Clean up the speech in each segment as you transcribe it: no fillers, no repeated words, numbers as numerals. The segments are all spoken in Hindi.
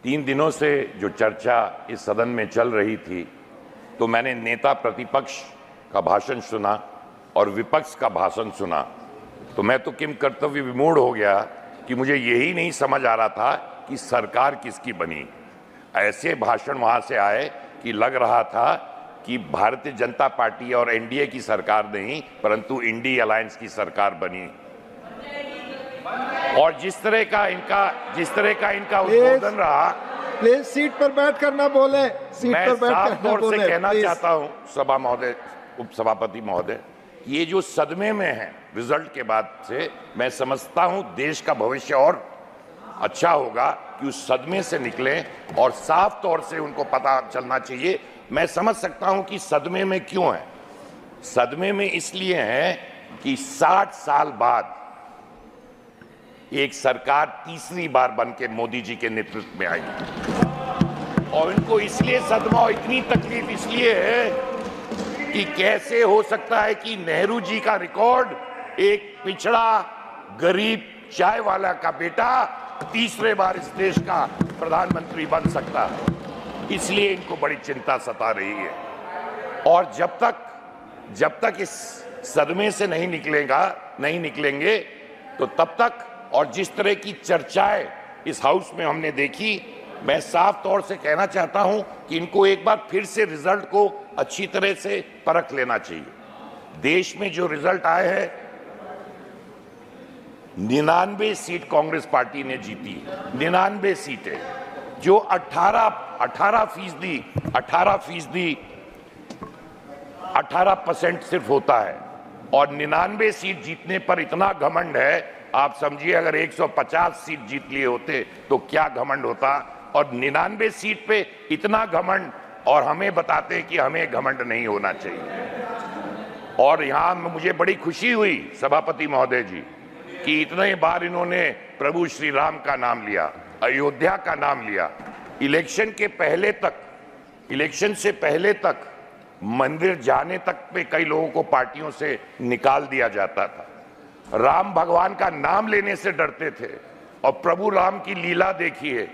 3 दिनों से जो चर्चा इस सदन में चल रही थी, तो मैंने नेता प्रतिपक्ष का भाषण सुना और विपक्ष का भाषण सुना, तो मैं तो किम कर्तव्य विमूढ़ हो गया कि मुझे यही नहीं समझ आ रहा था कि सरकार किसकी बनी। ऐसे भाषण वहां से आए कि लग रहा था कि भारतीय जनता पार्टी और एनडीए की सरकार नहीं, परंतु इंडी अलायंस की सरकार बनी। और जिस तरह का इनका उद्बोधन रहा, प्लीज सीट पर बैठ कर ना बोले, सीट पर बैठ साफ कर ना तौर से बोले। कहना चाहता हूं सभा महोदय, उपसभापति महोदय, ये जो सदमे में है रिजल्ट के बाद से, मैं समझता हूं देश का भविष्य और अच्छा होगा कि उस सदमे से निकले और साफ तौर से उनको पता चलना चाहिए। मैं समझ सकता हूं कि सदमे में क्यों है। सदमे में इसलिए है कि 60 साल बाद एक सरकार तीसरी बार बन के मोदी जी के नेतृत्व में आई और इनको इसलिए सदमा और इतनी तकलीफ इसलिए है कि कैसे हो सकता है कि नेहरू जी का रिकॉर्ड एक पिछड़ा गरीब चाय वाला का बेटा तीसरे बार इस देश का प्रधानमंत्री बन सकता है। इसलिए इनको बड़ी चिंता सता रही है और जब तक इस सदमे से नहीं निकलेंगे तो तब तक, और जिस तरह की चर्चाएं इस हाउस में हमने देखी, मैं साफ तौर से कहना चाहता हूं कि इनको एक बार फिर से रिजल्ट को अच्छी तरह से परख लेना चाहिए। देश में जो रिजल्ट आए हैं, 99 सीट कांग्रेस पार्टी ने जीती, 99 सीटें, जो 18% सिर्फ होता है। और 99 सीट जीतने पर इतना घमंड है, आप समझिए अगर 150 सीट जीत लिए होते तो क्या घमंड होता। और 99 सीट पे इतना घमंड, और हमें बताते कि हमें घमंड नहीं होना चाहिए। और यहां मुझे बड़ी खुशी हुई सभापति महोदय जी कि इतने बार इन्होंने प्रभु श्री राम का नाम लिया, अयोध्या का नाम लिया। इलेक्शन से पहले तक मंदिर जाने तक पे कई लोगों को पार्टियों से निकाल दिया जाता था। राम भगवान का नाम लेने से डरते थे। और प्रभु राम की लीला देखिए,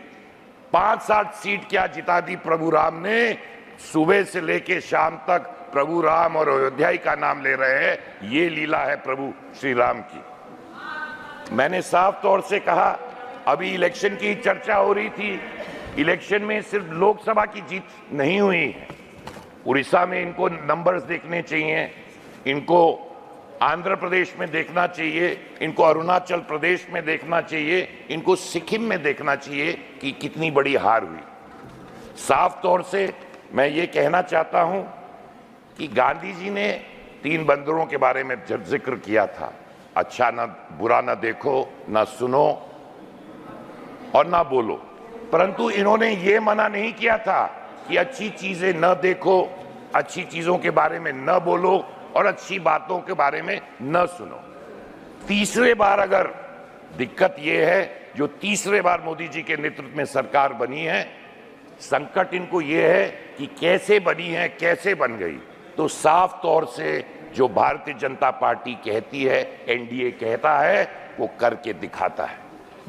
5-7 सीट क्या जिता दी प्रभु राम ने। सुबह से लेके शाम तक प्रभु राम और अयोध्या का नाम ले रहे हैं। ये लीला है प्रभु श्री राम की। मैंने साफ तौर से कहा, अभी इलेक्शन की चर्चा हो रही थी, इलेक्शन में सिर्फ लोकसभा की जीत नहीं हुई है। उड़ीसा में इनको नंबर्स देखने चाहिए, इनको आंध्र प्रदेश में देखना चाहिए, इनको अरुणाचल प्रदेश में देखना चाहिए, इनको सिक्किम में देखना चाहिए कि कितनी बड़ी हार हुई। साफ तौर से मैं ये कहना चाहता हूं कि गांधी जी ने 3 बंदरों के बारे में जिक्र किया था, अच्छा ना बुरा ना देखो, ना सुनो और ना बोलो। परंतु इन्होंने ये मना नहीं किया था कि अच्छी चीजें न देखो, अच्छी चीजों के बारे में न बोलो और अच्छी बातों के बारे में न सुनो। तीसरे बार अगर दिक्कत यह है, जो तीसरे बार मोदी जी के नेतृत्व में सरकार बनी है, संकट इनको यह है कि कैसे बनी है, कैसे बन गई। तो साफ तौर से जो भारतीय जनता पार्टी कहती है, एनडीए कहता है, वो करके दिखाता है।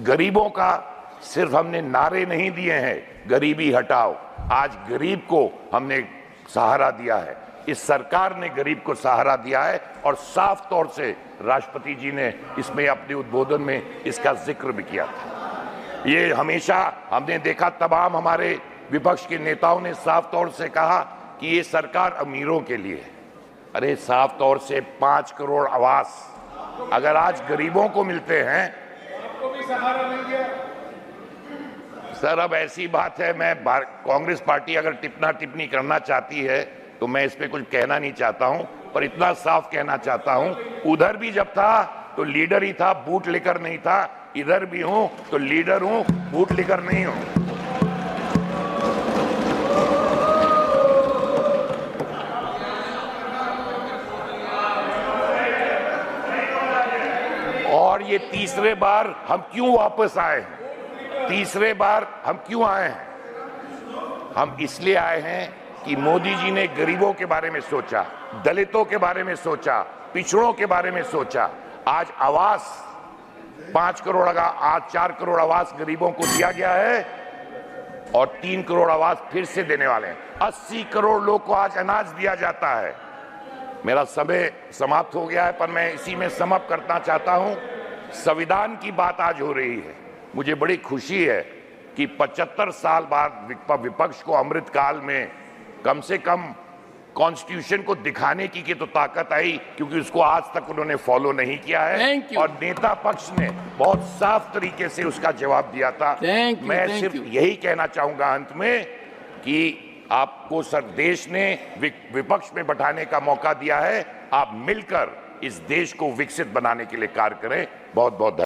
गरीबों का सिर्फ हमने नारे नहीं दिए हैं, गरीबी हटाओ, आज गरीब को हमने सहारा दिया है। इस सरकार ने गरीब को सहारा दिया है और साफ तौर से राष्ट्रपति जी ने इसमें अपने उद्बोधन में इसका जिक्र भी किया था। ये हमेशा हमने देखा, तमाम हमारे विपक्ष के नेताओं ने साफ तौर से कहा कि ये सरकार अमीरों के लिए है। अरे साफ तौर से 5 करोड़ आवास अगर आज गरीबों को मिलते हैं, आपको भी सहारा मिल गया। सर अब ऐसी बात है, मैं कांग्रेस पार्टी अगर टिप्पणी करना चाहती है तो मैं इस पे कुछ कहना नहीं चाहता हूं, पर इतना साफ कहना चाहता हूं, उधर भी जब था तो लीडर ही था, बूट लेकर नहीं था। इधर भी हूं तो लीडर हूं, बूट लेकर नहीं हूं। और ये तीसरे बार हम क्यों वापस आए हैं? तीसरे बार हम क्यों आए हैं? हम इसलिए आए हैं कि मोदी जी ने गरीबों के बारे में सोचा, दलितों के बारे में सोचा, पिछड़ों के बारे में सोचा। आज आवास 5 करोड़ का, आज 4 करोड़ आवास गरीबों को दिया गया है। और 3 करोड़ आवास फिर से देने वाले हैं। 80 करोड़ लोग को आज अनाज दिया जाता है। मेरा समय समाप्त हो गया है, पर मैं इसी में समाप्त करना चाहता हूं। संविधान की बात आज हो रही है। मुझे बड़ी खुशी है कि 75 साल बाद विपक्ष को अमृतकाल में कम से कम कॉन्स्टिट्यूशन को दिखाने की तो ताकत आई, क्योंकि उसको आज तक उन्होंने फॉलो नहीं किया है और नेता पक्ष ने बहुत साफ तरीके से उसका जवाब दिया था। मैं सिर्फ यही कहना चाहूंगा अंत में कि आपको सर देश ने विपक्ष में बैठाने का मौका दिया है। आप मिलकर इस देश को विकसित बनाने के लिए कार्य करें। बहुत बहुत धन्यवाद।